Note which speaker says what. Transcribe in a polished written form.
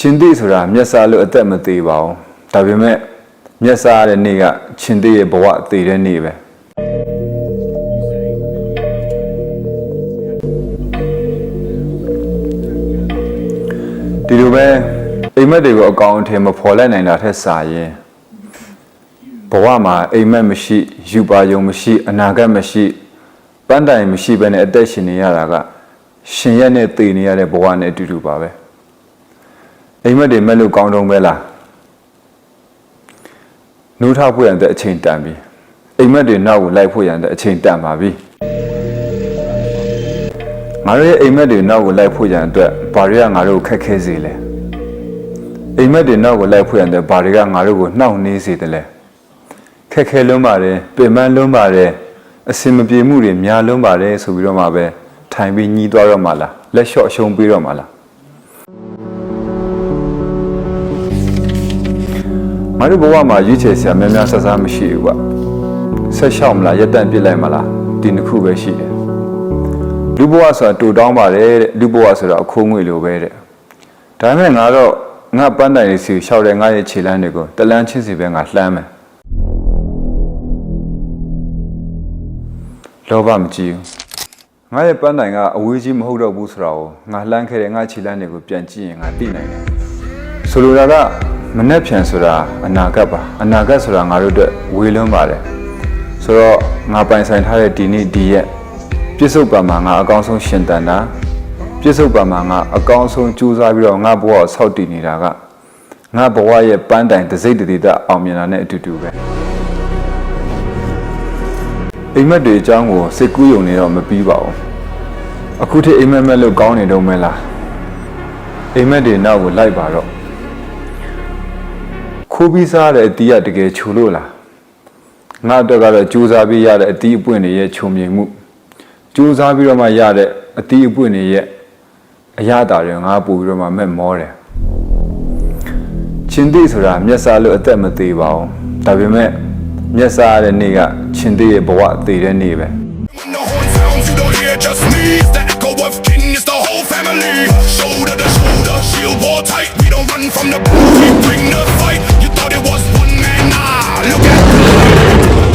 Speaker 1: ချင်းတိဆိုတာမျက်စားလို့အသက်မသေးပါဘူးဒါပေမဲ့မျက်စားတဲ့နေ့ကချင်းတိရဲ့ဘဝသေတဲ့နေ့ပဲဒီလိုပဲအိမ်မက်တွေကိုအကောင်အထည်မဖော်လိုက်နိုင်တာထက်စာရင်ဘဝမှာအိမ်မက်မရှိယူပါယုံမရှိအနာဂတ်မရှိပန်းတိုင်မရှိဘဲနဲ့အသက်ရှင်နေရတာကရှင်ရက်နဲ့တည်နေရတဲ့ဘဝနဲ့အတူတူပါပဲအိမ်မက်တွေမဲ့လို့ကောင်းတုံးပဲလားနှိုးထားဖို့ရတဲ့အချိန်တန်ပြီအိမ်မက်တွေနောက်ကိုလိုက်ဖို့ရတဲ့အချိန်တန်ပါပြီငါတို့ရဲ့အိမ်မက်တွေနောက်ကိုလိုက်ဖို့ရတဲ့အတွက်ဘာတွေကငါတို့ခက်ခဲစေလဲအိမ်မက်တွေနောက်ကိုလိုက်ဖို့ရတဲ့ဘာတွေကငါတို့ကိုနှောင့်နှေးစေတယ်လဲခက်ခဲလွန်းပါတယ်ပင်ပန်းလွန်းပါတယ်အစင်မပြေမှုတွေများလွန်းပါတယ်ဆိုပြီးတော့မှပဲထိုင်ပြီးညီးသွားတော့မှလားလက်လျှော့အရှုံးပေးတော့မှလားငါတို့ဘဝမှာရွေးချယ်စရာများများဆဆမရှိဘူးကွဆက်လျှောက်မလားရက်တန့်ပြစ်လိုက်မလားဒီနှစ်ခုပဲရှိတယ်လူဘဝဆိုတာတူတောင်းပါတယ်တဲ့လူဘဝဆိုတာအခိုးငွေလိုပဲတဲ့ဒါပေမဲ့ငါတော့ငါပန်းတိုင်လေးစီလျှောက်တဲ့ငါရဲ့ခြေလမ်းတွေကိုတလန်းချင်းစီပဲငါလှမ်းမယ်လောဘမကြည့်ဘူးငါရဲ့ပန်းတိုင်ကအဝေးကြီးမဟုတ်တော့ဘူးဆိုတာကိုငါလှမ်းခဲ့တဲ့ငါခြေလမ်းတွေကိုပြန်ကြည့်ရင်ငါသိနိုင်တယ်ဆိုလိုတာကမနှက်ဖြန်ဆိုတာအနာဂတ်ပါအနာဂတ်ဆိုတာငါတို့အတွက်ဝေလွန်းပါတယ်ဆိုတော့ငါပိုင်ဆိုင်ထားတဲ့ဒီနေ့ဒီရက်ပြစ္ဆုတ်ပံမှာငါအကောင်းဆုံးရှင်တန်တာပြစ္ဆုတ်ပံမှာငါအကောင်းဆုံးကြိုးစားပြီးတော့ငါဘဝကိုဆောက်တည်နေတာကငါဘဝရဲ့ပန်းတိုင်တစိမ့်တည်တအောင်မြင်တာနဲ့အတူတူပဲအိမ်မက်တွေအကြောင်းကိုစိတ်ကူးယုံနေတော့မပြီးပါဘူးအခုထိအိမ်မက်မဲ့လို့ကောင်းနေတော့မဲလားအိမ်မက်တွေနောက်ကိုလိုက်ပါတော့ခိုးပြီးစားတဲ့အတီးကတကယ်ခြုံလို့လားငါအတွက်ကတော့ကြိုးစားပြီးရတဲ့အတီးအပွင့်တွေရဲ့ခြုံမြင်မှုကြိုးစားပြီးတော့မှရတဲ့အတီးအပွင့်တွေရဲ့အရသာတွေငါပို့ပြီးတော့မှမဲ့မောတယ်ချင်းတိဆိုတာမျက်စားလို့အသက်မသေးပါဘူးဒါပေမဲ့မျက်စားတဲ့နေ့ကချင်းတိရဲ့ဘဝသေတဲ့နေ့ပဲ
Speaker 2: Just me, it's the echo of king, it's the whole family. Shoulder to shoulder, shield wall tight. We don't run from the bull, we bring the fight. You thought it was one man, nah, look at